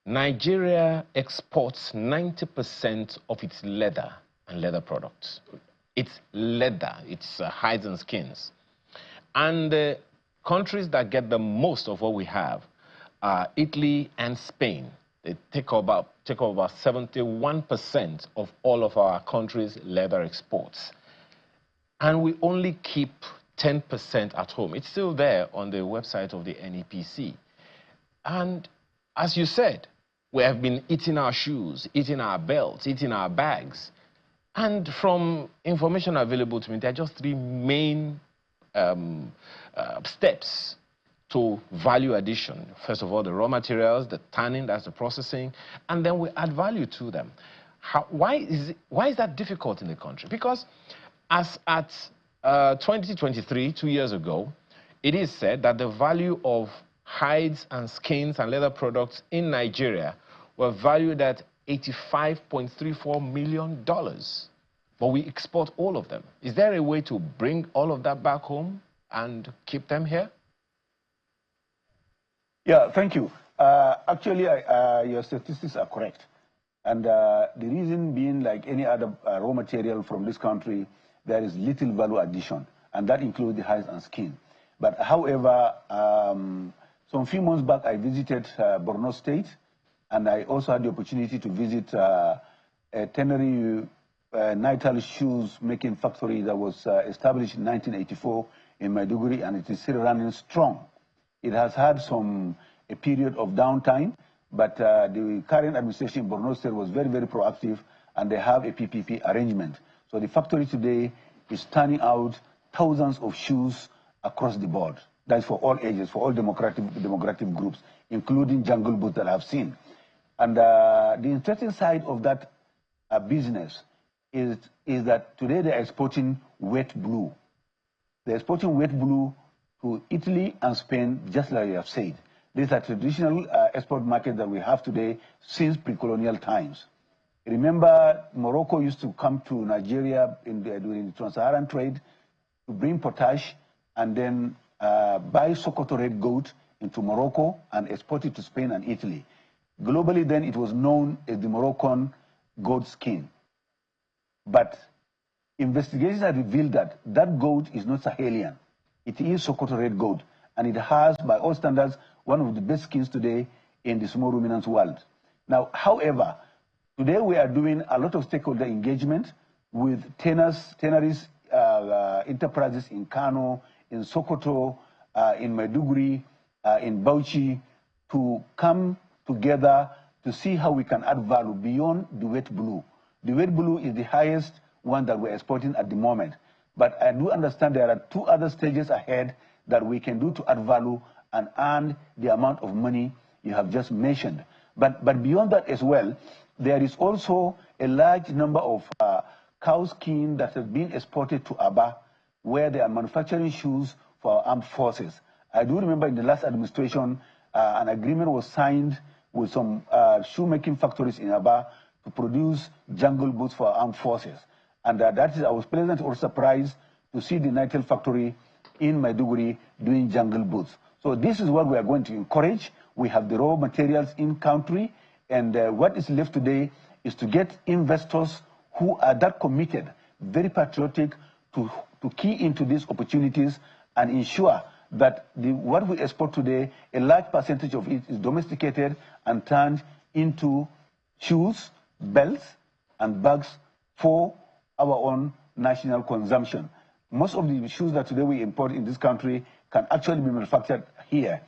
Nigeria exports 90% of its leather and leather products. It's leather, it's hides and skins. And the countries that get the most of what we have are Italy and Spain. They take over about 71% of all of our country's leather exports. And we only keep 10% at home. It's still there on the website of the NEPC. And as you said, we have been eating our shoes, eating our belts, eating our bags. And from information available to me, there are just three main steps to value addition. First of all, the raw materials, the tanning, that's the processing, and then we add value to them. Why is that difficult in the country? Because as at 2023, 2 years ago, it is said that the value of hides and skins and leather products in Nigeria were valued at $85.34 million. But we export all of them. Is there a way to bring all of that back home and keep them here? Yeah, thank you. Actually, your statistics are correct. And the reason being, like any other raw material from this country, there is little value addition, and that includes the hides and skin. But however, some few months back, I visited Borno State, and I also had the opportunity to visit a Teneri Nital shoes making factory that was established in 1984 in Maiduguri, and it is still running strong. It has had a period of downtime, but the current administration in Borno State was very, very proactive, and they have a PPP arrangement. So the factory today is turning out thousands of shoes across the board. That's for all ages, for all demographic groups, including jungle boots that I've seen. And the interesting side of that business is that today they're exporting wet blue. They're exporting wet blue to Italy and Spain, just like you have said. These are traditional export markets that we have today since pre-colonial times. Remember, Morocco used to come to Nigeria during the trans-Saharan trade to bring potash and then buy Sokoto red goat into Morocco and export it to Spain and Italy. Globally, then, it was known as the Moroccan goat skin. But investigations have revealed that that goat is not Sahelian. It is Sokoto red goat, and it has, by all standards, one of the best skins today in the small ruminants world. Now, however, today we are doing a lot of stakeholder engagement with Tenaris enterprises in Kano, in Sokoto, in Maiduguri, in Bauchi, to come together to see how we can add value beyond the wet blue. The wet blue is the highest one that we're exporting at the moment. But I do understand there are two other stages ahead that we can do to add value and earn the amount of money you have just mentioned. But beyond that as well, there is also a large number of cow skin that has been exported to Aba, where they are manufacturing shoes for our armed forces. I do remember in the last administration, an agreement was signed with some shoemaking factories in Aba to produce jungle boots for our armed forces. And I was pleasantly or surprised to see the Nitel factory in Maiduguri doing jungle boots. So this is what we are going to encourage. We have the raw materials in country, and what is left today is to get investors who are that committed, very patriotic, to key into these opportunities and ensure that what we export today, a large percentage of it is domesticated and turned into shoes, belts, and bags for our own national consumption. Most of the shoes that today we import in this country can actually be manufactured here.